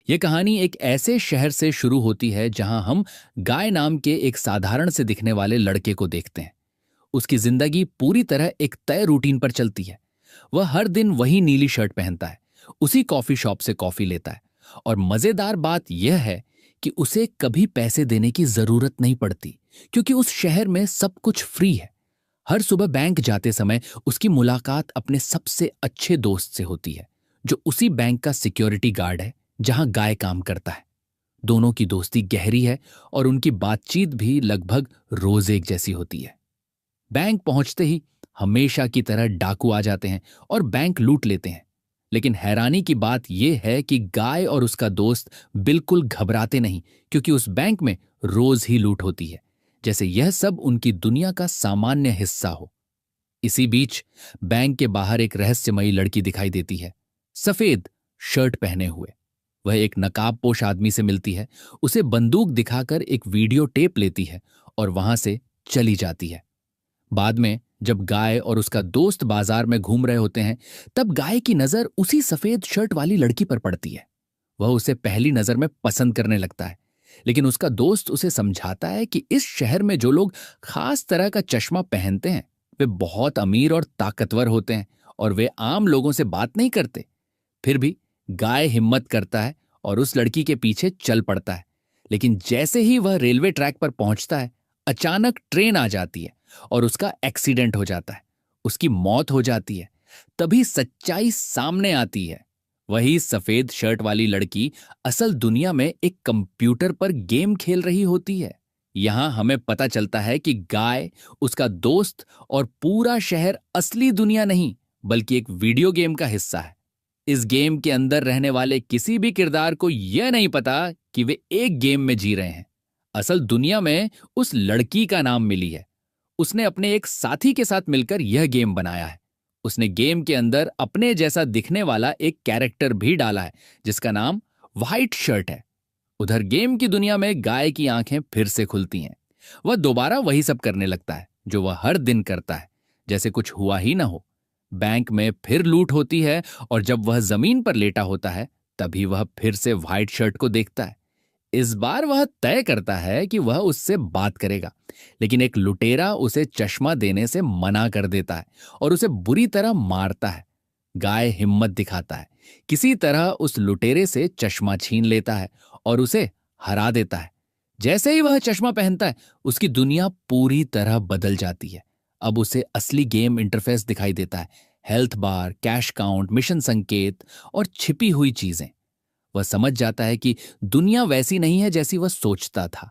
ये कहानी एक ऐसे शहर से शुरू होती है जहां हम गाय नाम के एक साधारण से दिखने वाले लड़के को देखते हैं। उसकी जिंदगी पूरी तरह एक तय रूटीन पर चलती है। वह हर दिन वही नीली शर्ट पहनता है, उसी कॉफी शॉप से कॉफी लेता है, और मजेदार बात यह है कि उसे कभी पैसे देने की जरूरत नहीं पड़ती, क्योंकि उस शहर में सब कुछ फ्री है। हर सुबह बैंक जाते समय उसकी मुलाकात अपने सबसे अच्छे दोस्त से होती है, जो उसी बैंक का सिक्योरिटी गार्ड है जहां गाय काम करता है। दोनों की दोस्ती गहरी है और उनकी बातचीत भी लगभग रोज एक जैसी होती है। बैंक पहुंचते ही हमेशा की तरह डाकू आ जाते हैं और बैंक लूट लेते हैं। लेकिन हैरानी की बात यह है कि गाय और उसका दोस्त बिल्कुल घबराते नहीं, क्योंकि उस बैंक में रोज ही लूट होती है, जैसे यह सब उनकी दुनिया का सामान्य हिस्सा हो। इसी बीच बैंक के बाहर एक रहस्यमयी लड़की दिखाई देती है, सफेद शर्ट पहने हुए। वह एक नकाबपोश आदमी से मिलती है, उसे बंदूक दिखाकर एक वीडियो टेप लेती है और वहां से चली जाती है। बाद में जब गाय और उसका दोस्त बाजार में घूम रहे होते हैं, तब गाय की नजर उसी सफेद शर्ट वाली लड़की पर पड़ती है। वह उसे पहली नजर में पसंद करने लगता है, लेकिन उसका दोस्त उसे समझाता है कि इस शहर में जो लोग खास तरह का चश्मा पहनते हैं वे बहुत अमीर और ताकतवर होते हैं और वे आम लोगों से बात नहीं करते। फिर भी गाय हिम्मत करता है और उस लड़की के पीछे चल पड़ता है। लेकिन जैसे ही वह रेलवे ट्रैक पर पहुंचता है, अचानक ट्रेन आ जाती है और उसका एक्सीडेंट हो जाता है। उसकी मौत हो जाती है। तभी सच्चाई सामने आती है। वही सफेद शर्ट वाली लड़की असल दुनिया में एक कंप्यूटर पर गेम खेल रही होती है। यहां हमें पता चलता है कि गाय, उसका दोस्त और पूरा शहर असली दुनिया नहीं, बल्कि एक वीडियो गेम का हिस्सा है। इस गेम के अंदर रहने वाले किसी भी किरदार को यह नहीं पता कि वे एक गेम में जी रहे हैं। असल दुनिया में उस लड़की का नाम मिली है। उसने अपने एक साथी के साथ मिलकर यह गेम बनाया है। उसने गेम के अंदर अपने जैसा दिखने वाला एक कैरेक्टर भी डाला है, जिसका नाम व्हाइट शर्ट है। उधर गेम की दुनिया में गाय की आंखें फिर से खुलती हैं। वह दोबारा वही सब करने लगता है जो वह हर दिन करता है, जैसे कुछ हुआ ही ना हो। बैंक में फिर लूट होती है और जब वह जमीन पर लेटा होता है, तभी वह फिर से व्हाइट शर्ट को देखता है। इस बार वह तय करता है कि वह उससे बात करेगा, लेकिन एक लुटेरा उसे चश्मा देने से मना कर देता है और उसे बुरी तरह मारता है। गाय हिम्मत दिखाता है, किसी तरह उस लुटेरे से चश्मा छीन लेता है और उसे हरा देता है। जैसे ही वह चश्मा पहनता है, उसकी दुनिया पूरी तरह बदल जाती है। अब उसे असली गेम इंटरफेस दिखाई देता है, हेल्थ बार, कैश काउंट, मिशन संकेत और छिपी हुई चीजें। वह समझ जाता है कि दुनिया वैसी नहीं है जैसी वह सोचता था।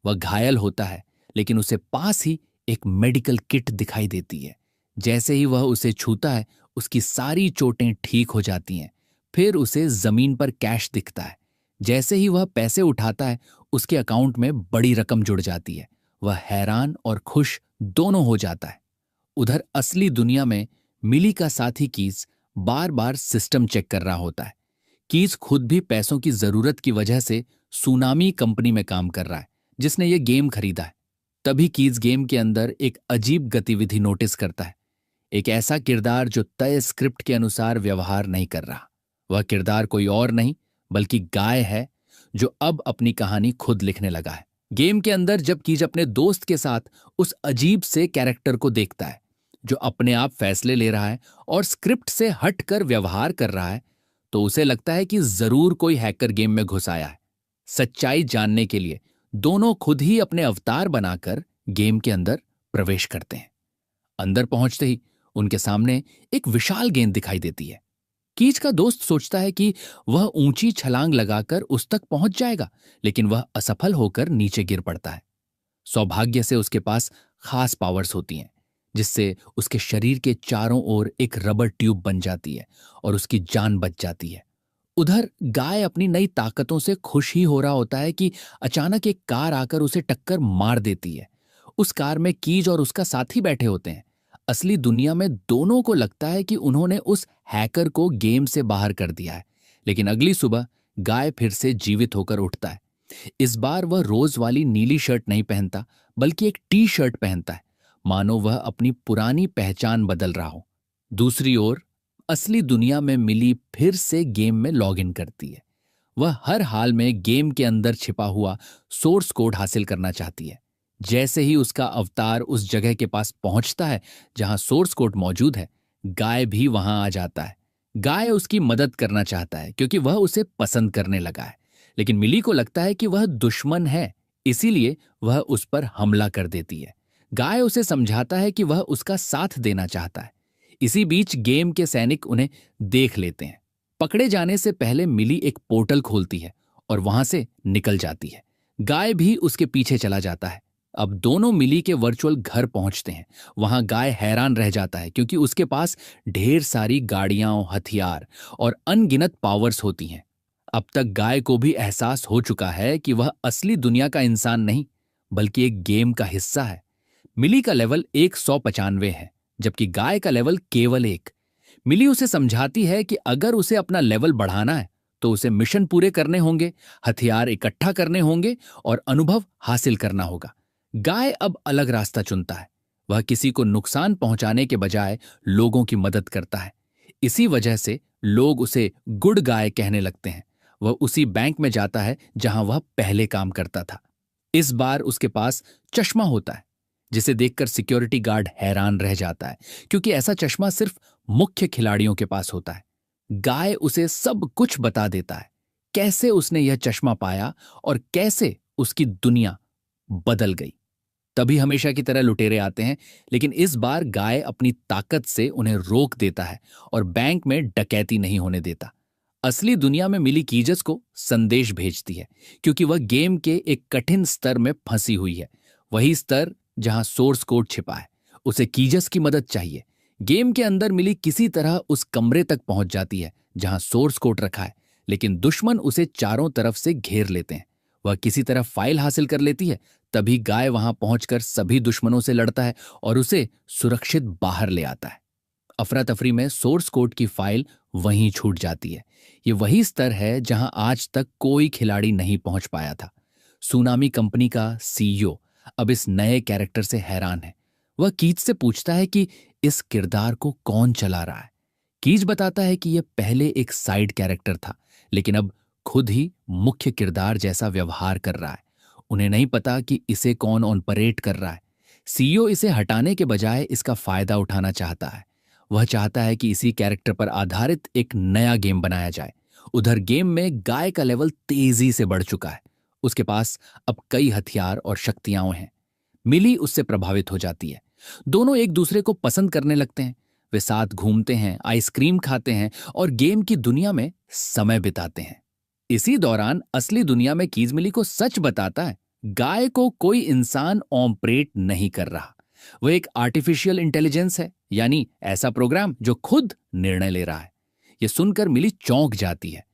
वह घायल होता है, लेकिन उसे पास ही एक मेडिकल किट दिखाई देती है। जैसे ही वह उसे छूता है, उसकी सारी चोटें ठीक हो जाती हैं। फिर उसे जमीन पर कैश दिखता है। जैसे ही वह पैसे उठाता है, उसके अकाउंट में बड़ी रकम जुड़ जाती है। वह हैरान और खुश दोनों हो जाता है। उधर असली दुनिया में मिली का साथी कीज बार बार सिस्टम चेक कर रहा होता है। कीज खुद भी पैसों की जरूरत की वजह से सुनामी कंपनी में काम कर रहा है, जिसने ये गेम खरीदा है। तभी कीज गेम के अंदर एक अजीब गतिविधि नोटिस करता है। एक ऐसा किरदार जो तय स्क्रिप्ट के अनुसार व्यवहार नहीं कर रहा। वह किरदार कोई और नहीं बल्कि गाय है, जो अब अपनी कहानी खुद लिखने लगा है। गेम के अंदर जब कीज अपने दोस्त के साथ उस अजीब से कैरेक्टर को देखता है, जो अपने आप फैसले ले रहा है और स्क्रिप्ट से हटकर व्यवहार कर रहा है, तो उसे लगता है कि जरूर कोई हैकर गेम में घुस आया है। सच्चाई जानने के लिए दोनों खुद ही अपने अवतार बनाकर गेम के अंदर प्रवेश करते हैं। अंदर पहुंचते ही उनके सामने एक विशाल गेंद दिखाई देती है। कीच का दोस्त सोचता है कि वह ऊंची छलांग लगाकर उस तक पहुंच जाएगा, लेकिन वह असफल होकर नीचे गिर पड़ता है। सौभाग्य से उसके पास खास पावर्स होती हैं, जिससे उसके शरीर के चारों ओर एक रबर ट्यूब बन जाती है और उसकी जान बच जाती है। उधर गाय अपनी नई ताकतों से खुश ही हो रहा होता है कि अचानक एक कार आकर उसे टक्कर मार देती है। उस कार में कीज और उसका साथी बैठे होते हैं। असली दुनिया में दोनों को लगता है कि उन्होंने उस हैकर को गेम से बाहर कर दिया है, लेकिन अगली सुबह गाय फिर से जीवित होकर उठता है। इस बार वह रोज वाली नीली शर्ट नहीं पहनता, बल्कि एक टी शर्ट पहनता है, मानो वह अपनी पुरानी पहचान बदल रहा हो। दूसरी ओर असली दुनिया में मिली फिर से गेम में लॉग इन करती है। वह हर हाल में गेम के अंदर छिपा हुआ सोर्स कोड हासिल करना चाहती है। जैसे ही उसका अवतार उस जगह के पास पहुंचता है जहां सोर्स कोड मौजूद है, गाय भी वहां आ जाता है। गाय उसकी मदद करना चाहता है क्योंकि वह उसे पसंद करने लगा है, लेकिन मिली को लगता है कि वह दुश्मन है, इसीलिए वह उस पर हमला कर देती है। गाय उसे समझाता है कि वह उसका साथ देना चाहता है। इसी बीच गेम के सैनिक उन्हें देख लेते हैं। पकड़े जाने से पहले मिली एक पोर्टल खोलती है और वहां से निकल जाती है। गाय भी उसके पीछे चला जाता है। अब दोनों मिली के वर्चुअल घर पहुंचते हैं। वहां गाय हैरान रह जाता है क्योंकि उसके पास ढेर सारी गाड़ियां, हथियार और अनगिनत पावर्स होती हैं। अब तक गाय को भी एहसास हो चुका है कि वह असली दुनिया का इंसान नहीं, बल्कि एक गेम का हिस्सा है। मिली का लेवल 195 है, जबकि गाय का लेवल केवल 1। मिली उसे समझाती है कि अगर उसे अपना लेवल बढ़ाना है तो उसे मिशन पूरे करने होंगे, हथियार इकट्ठा करने होंगे और अनुभव हासिल करना होगा। गाय अब अलग रास्ता चुनता है। वह किसी को नुकसान पहुंचाने के बजाय लोगों की मदद करता है। इसी वजह से लोग उसे गुड गाय कहने लगते हैं। वह उसी बैंक में जाता है जहां वह पहले काम करता था। इस बार उसके पास चश्मा होता है, जिसे देखकर सिक्योरिटी गार्ड हैरान रह जाता है क्योंकि ऐसा चश्मा सिर्फ मुख्य खिलाड़ियों के पास होता है। गाय उसे सब कुछ बता देता है, कैसे उसने यह चश्मा पाया और कैसे उसकी दुनिया बदल गई। तभी हमेशा की तरह लुटेरे आते हैं, लेकिन इस बार गाय अपनी ताकत से उन्हें रोक देता है और बैंक में डकैती नहीं होने देता। असली दुनिया में मिली कीजस को संदेश भेजती है क्योंकि वह गेम के एक कठिन स्तर में फंसी हुई है, वही स्तर जहां सोर्स कोड छिपा है। उसे कीजस की मदद चाहिए। गेम के अंदर मिली किसी तरह उस कमरे तक पहुंच जाती है जहां सोर्स कोड रखा है, लेकिन दुश्मन उसे चारों तरफ से घेर लेते हैं। वह किसी तरह फाइल हासिल कर लेती है। तभी गाय वहां पहुंचकर सभी दुश्मनों से लड़ता है और उसे सुरक्षित बाहर ले आता है। अफरा तफरी में सोर्स कोड की फाइल वहीं छूट जाती है। ये वही स्तर है जहां आज तक कोई खिलाड़ी नहीं पहुंच पाया था। सुनामी कंपनी का सीईओ अब इस नए कैरेक्टर से हैरान है। वह कीज से पूछता है कि इस किरदार को कौन चला रहा है। कीज बताता है कि यह पहले एक साइड कैरेक्टर था, लेकिन अब खुद ही मुख्य किरदार जैसा व्यवहार कर रहा है। उन्हें नहीं पता कि इसे कौन ऑपरेट कर रहा है। सीईओ इसे हटाने के बजाय इसका फायदा उठाना चाहता है। वह चाहता है कि इसी कैरेक्टर पर आधारित एक नया गेम बनाया जाए। उधर गेम में गाय का लेवल तेजी से बढ़ चुका है। उसके पास अब कई हथियार और शक्तियां हैं। मिली उससे प्रभावित हो जाती है। दोनों एक दूसरे को पसंद करने लगते हैं। वे साथ घूमते हैं, आइसक्रीम खाते हैं और गेम की दुनिया में समय बिताते हैं। इसी दौरान असली दुनिया में कीज मिली को सच बताता है, गाय को कोई इंसान ऑपरेट नहीं कर रहा। वह एक आर्टिफिशियल इंटेलिजेंस है, यानी ऐसा प्रोग्राम जो खुद निर्णय ले रहा है। यह सुनकर मिली चौंक जाती है।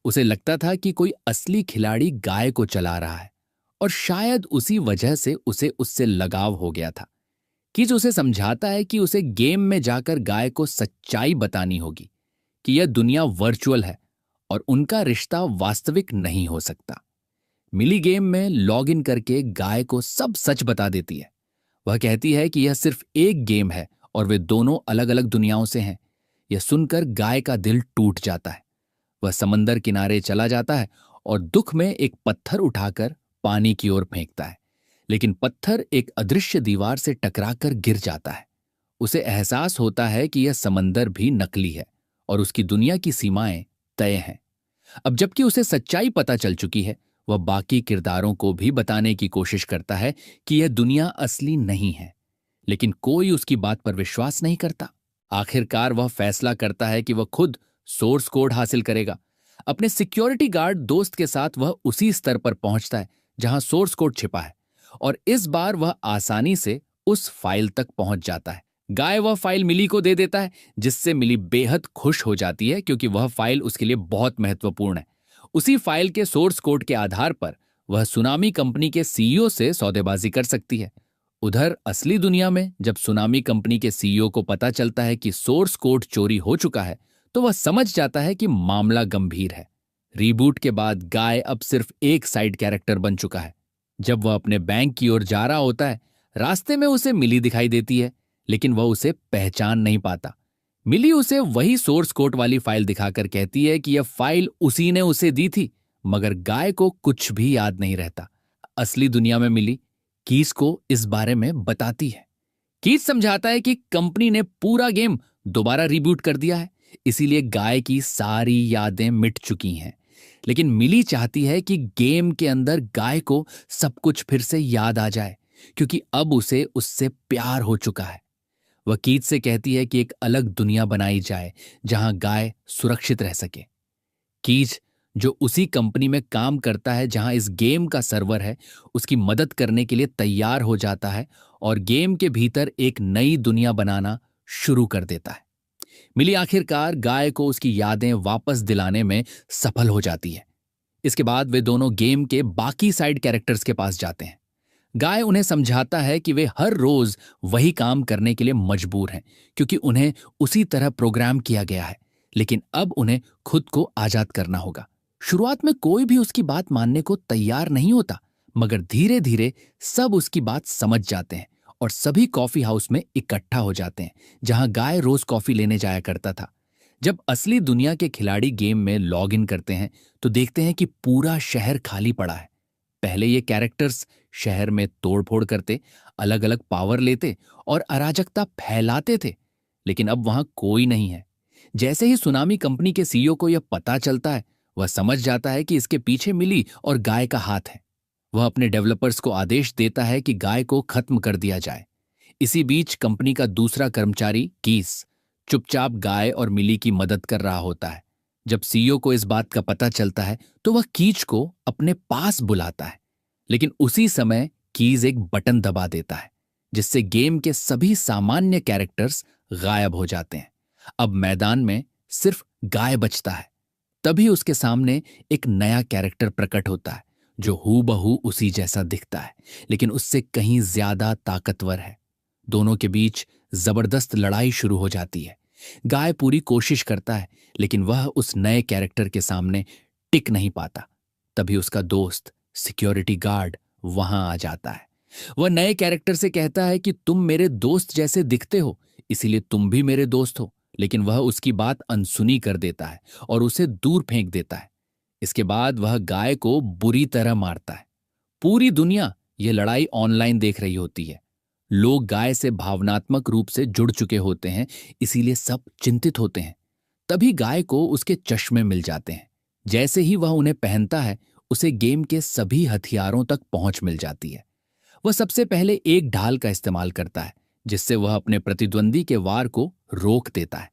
उसे लगता था कि कोई असली खिलाड़ी गाय को चला रहा है और शायद उसी वजह से उसे उससे लगाव हो गया था। कीज उसे समझाता है कि उसे गेम में जाकर गाय को सच्चाई बतानी होगी कि यह दुनिया वर्चुअल है और उनका रिश्ता वास्तविक नहीं हो सकता। मिली गेम में लॉग इन करके गाय को सब सच बता देती है। वह कहती है कि यह सिर्फ एक गेम है और वे दोनों अलग अलग दुनियाओं से हैं। यह सुनकर गाय का दिल टूट जाता है। वह समंदर किनारे चला जाता है और दुख में एक पत्थर उठाकर पानी की ओर फेंकता है, लेकिन पत्थर एक अदृश्य दीवार से टकराकर गिर जाता है। उसे एहसास होता है कि यह समंदर भी नकली है और उसकी दुनिया की सीमाएं तय हैं। अब जबकि उसे सच्चाई पता चल चुकी है, वह बाकी किरदारों को भी बताने की कोशिश करता है कि यह दुनिया असली नहीं है, लेकिन कोई उसकी बात पर विश्वास नहीं करता। आखिरकार वह फैसला करता है कि वह खुद सोर्स कोड हासिल करेगा। अपने सिक्योरिटी गार्ड दोस्त के साथ वह उसी स्तर पर पहुंचता है जहां सोर्स कोड छिपा है और इस बार वह आसानी से उस फाइल तक पहुंच जाता है। गाय वह फाइल मिली को दे देता है, जिससे मिली बेहद खुश हो जाती है क्योंकि वह फाइल उसके लिए बहुत महत्वपूर्ण है। उसी फाइल के सोर्स कोड के आधार पर वह सुनामी कंपनी के सीईओ से सौदेबाजी कर सकती है। उधर असली दुनिया में जब सुनामी कंपनी के सीईओ को पता चलता है कि सोर्स कोड चोरी हो चुका है, तो वह समझ जाता है कि मामला गंभीर है। रीबूट के बाद गाय अब सिर्फ एक साइड कैरेक्टर बन चुका है। जब वह अपने बैंक की ओर जा रहा होता है, रास्ते में उसे मिली दिखाई देती है, लेकिन वह उसे पहचान नहीं पाता। मिली उसे वही सोर्स कोड वाली फाइल दिखाकर कहती है कि यह फाइल उसी ने उसे दी थी, मगर गाय को कुछ भी याद नहीं रहता। असली दुनिया में मिली कीज को इस बारे में बताती है। कीज समझाता है कि कंपनी ने पूरा गेम दोबारा रिबूट कर दिया है, इसीलिए गाय की सारी यादें मिट चुकी हैं। लेकिन मिली चाहती है कि गेम के अंदर गाय को सब कुछ फिर से याद आ जाए, क्योंकि अब उसे उससे प्यार हो चुका है। वह कीज से कहती है कि एक अलग दुनिया बनाई जाए जहां गाय सुरक्षित रह सके। कीज, जो उसी कंपनी में काम करता है जहां इस गेम का सर्वर है, उसकी मदद करने के लिए तैयार हो जाता है और गेम के भीतर एक नई दुनिया बनाना शुरू कर देता है। मिली आखिरकार गाय को उसकी यादें वापस दिलाने में सफल हो जाती है। इसके बाद वे दोनों गेम के बाकी साइड कैरेक्टर्स के पास जाते हैं। गाय उन्हें समझाता है कि वे हर रोज वही काम करने के लिए मजबूर हैं, क्योंकि उन्हें उसी तरह प्रोग्राम किया गया है। लेकिन अब उन्हें खुद को आजाद करना होगा। शुरुआत में कोई भी उसकी बात मानने को तैयार नहीं होता, मगर धीरे धीरे सब उसकी बात समझ जाते हैं और सभी कॉफी हाउस में इकट्ठा हो जाते हैं, जहां गाय रोज कॉफी लेने जाया करता था। जब असली दुनिया के खिलाड़ी गेम में लॉग इन करते हैं तो देखते हैं कि पूरा शहर खाली पड़ा है। पहले ये कैरेक्टर्स शहर में तोड़फोड़ करते, अलग अलग पावर लेते और अराजकता फैलाते थे, लेकिन अब वहां कोई नहीं है। जैसे ही सुनामी कंपनी के सीईओ को यह पता चलता है, वह समझ जाता है कि इसके पीछे मिली और गाय का हाथ है। वह अपने डेवलपर्स को आदेश देता है कि गाय को खत्म कर दिया जाए। इसी बीच कंपनी का दूसरा कर्मचारी कीस चुपचाप गाय और मिली की मदद कर रहा होता है। जब सीईओ को इस बात का पता चलता है तो वह कीज को अपने पास बुलाता है, लेकिन उसी समय कीज एक बटन दबा देता है, जिससे गेम के सभी सामान्य कैरेक्टर्स गायब हो जाते हैं। अब मैदान में सिर्फ गाय बचता है। तभी उसके सामने एक नया कैरेक्टर प्रकट होता है, जो हूबहू उसी जैसा दिखता है, लेकिन उससे कहीं ज्यादा ताकतवर है। दोनों के बीच जबरदस्त लड़ाई शुरू हो जाती है। गाय पूरी कोशिश करता है, लेकिन वह उस नए कैरेक्टर के सामने टिक नहीं पाता। तभी उसका दोस्त सिक्योरिटी गार्ड वहां आ जाता है। वह नए कैरेक्टर से कहता है कि तुम मेरे दोस्त जैसे दिखते हो, इसीलिए तुम भी मेरे दोस्त हो। लेकिन वह उसकी बात अनसुनी कर देता है और उसे दूर फेंक देता है। इसके बाद वह गाय को बुरी तरह मारता है। पूरी दुनिया यह लड़ाई ऑनलाइन देख रही होती है। लोग गाय से भावनात्मक रूप से जुड़ चुके होते हैं, इसीलिए सब चिंतित होते हैं। तभी गाय को उसके चश्मे मिल जाते हैं। जैसे ही वह उन्हें पहनता है, उसे गेम के सभी हथियारों तक पहुंच मिल जाती है। वह सबसे पहले एक ढाल का इस्तेमाल करता है, जिससे वह अपने प्रतिद्वंदी के वार को रोक देता है।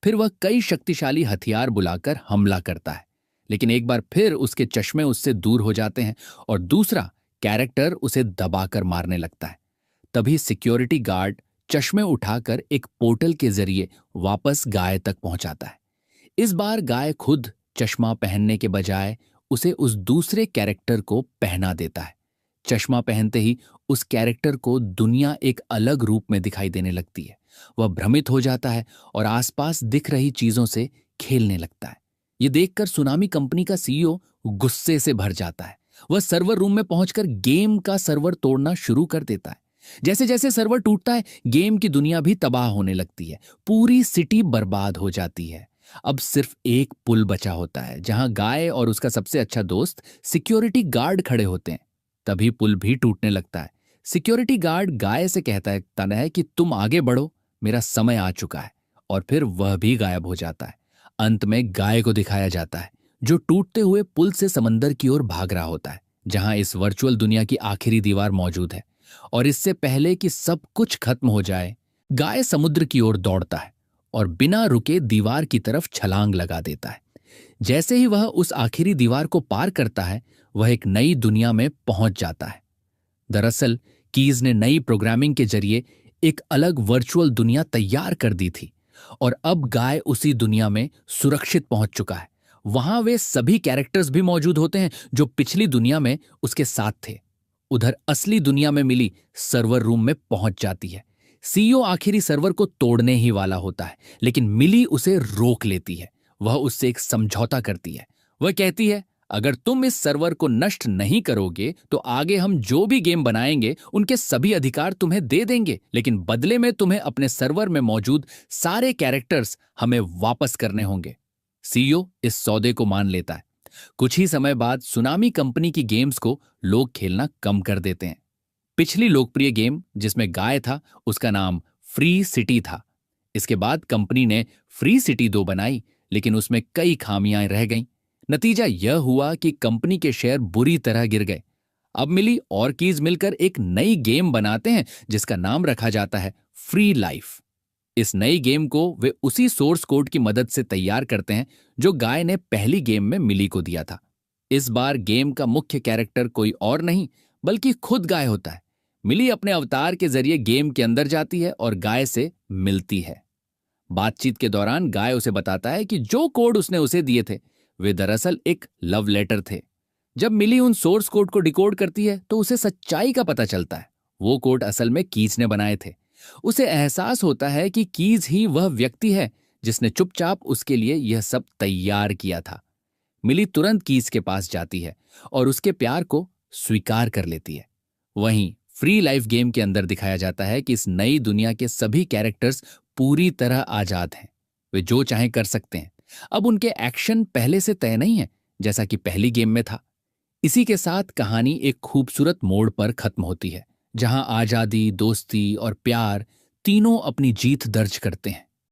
फिर वह कई शक्तिशाली हथियार बुलाकर हमला करता है, लेकिन एक बार फिर उसके चश्मे उससे दूर हो जाते हैं और दूसरा कैरेक्टर उसे दबाकर मारने लगता है। तभी सिक्योरिटी गार्ड चश्मे उठाकर एक पोर्टल के जरिए वापस गाय तक पहुंचाता है। इस बार गाय खुद चश्मा पहनने के बजाय उसे उस दूसरे कैरेक्टर को पहना देता है। चश्मा पहनते ही उस कैरेक्टर को दुनिया एक अलग रूप में दिखाई देने लगती है। वह भ्रमित हो जाता है और आसपास दिख रही चीजों से खेलने लगता है। ये देखकर सुनामी कंपनी का सीईओ गुस्से से भर जाता है। वह सर्वर रूम में पहुंचकर गेम का सर्वर तोड़ना शुरू कर देता है। जैसे जैसे सर्वर टूटता है, गेम की दुनिया भी तबाह होने लगती है। पूरी सिटी बर्बाद हो जाती है। अब सिर्फ एक पुल बचा होता है, जहां गाय और उसका सबसे अच्छा दोस्त सिक्योरिटी गार्ड खड़े होते हैं। तभी पुल भी टूटने लगता है। सिक्योरिटी गार्ड गाय से कहता है कि तुम आगे बढ़ो, मेरा समय आ चुका है, और फिर वह भी गायब हो जाता है। अंत में गाय को दिखाया जाता है, जो टूटते हुए पुल से समंदर की ओर भाग रहा होता है, जहां इस वर्चुअल दुनिया की आखिरी दीवार मौजूद है। और इससे पहले कि सब कुछ खत्म हो जाए, गाय समुद्र की ओर दौड़ता है और बिना रुके दीवार की तरफ छलांग लगा देता है। जैसे ही वह उस आखिरी दीवार को पार करता है, वह एक नई दुनिया में पहुंच जाता है। दरअसल कीज ने नई प्रोग्रामिंग के जरिए एक अलग वर्चुअल दुनिया तैयार कर दी थी, और अब गाय उसी दुनिया में सुरक्षित पहुंच चुका है। वहां वे सभी कैरेक्टर्स भी मौजूद होते हैं जो पिछली दुनिया में उसके साथ थे। उधर असली दुनिया में मिली सर्वर रूम में पहुंच जाती है। सीईओ आखिरी सर्वर को तोड़ने ही वाला होता है, लेकिन मिली उसे रोक लेती है। वह उससे एक समझौता करती है। वह कहती है, अगर तुम इस सर्वर को नष्ट नहीं करोगे तो आगे हम जो भी गेम बनाएंगे उनके सभी अधिकार तुम्हें दे देंगे, लेकिन बदले में तुम्हें अपने सर्वर में मौजूद सारे कैरेक्टर्स हमें वापस करने होंगे। सीईओ इस सौदे को मान लेता है। कुछ ही समय बाद सुनामी कंपनी की गेम्स को लोग खेलना कम कर देते हैं। पिछली लोकप्रिय गेम जिसमें गाय था, उसका नाम फ्री सिटी था। इसके बाद कंपनी ने फ्री सिटी 2 बनाई, लेकिन उसमें कई खामियां रह गईं। नतीजा यह हुआ कि कंपनी के शेयर बुरी तरह गिर गए। अब मिली और कीज मिलकर एक नई गेम बनाते हैं जिसका नाम रखा जाता है फ्री लाइफ। इस नई गेम को वे उसी सोर्स कोड की मदद से तैयार करते हैं जो गाय ने पहली गेम में मिली को दिया था। इस बार गेम का मुख्य कैरेक्टर कोई और नहीं बल्कि खुद गाय होता है। मिली अपने अवतार के जरिए गेम के अंदर जाती है और गाय से मिलती है। बातचीत के दौरान गाय उसे बताता है कि जो कोड उसने उसे दिए थे वे दरअसल एक लव लेटर थे। जब मिली उन सोर्स कोड को डिकोड करती है तो उसे सच्चाई का पता चलता है। वो कोड असल में कीज ने बनाए थे। उसे एहसास होता है कि कीज ही वह व्यक्ति है जिसने चुपचाप उसके लिए यह सब तैयार किया था। मिली तुरंत कीज के पास जाती है और उसके प्यार को स्वीकार कर लेती है। वहीं फ्री लाइफ गेम के अंदर दिखाया जाता है कि इस नई दुनिया के सभी कैरेक्टर्स पूरी तरह आजाद हैं। वे जो चाहें कर सकते हैं। अब उनके एक्शन पहले से तय नहीं है जैसा कि पहली गेम में था। इसी के साथ कहानी एक खूबसूरत मोड़ पर खत्म होती है, जहां आजादी, दोस्ती और प्यार तीनों अपनी जीत दर्ज करते हैं।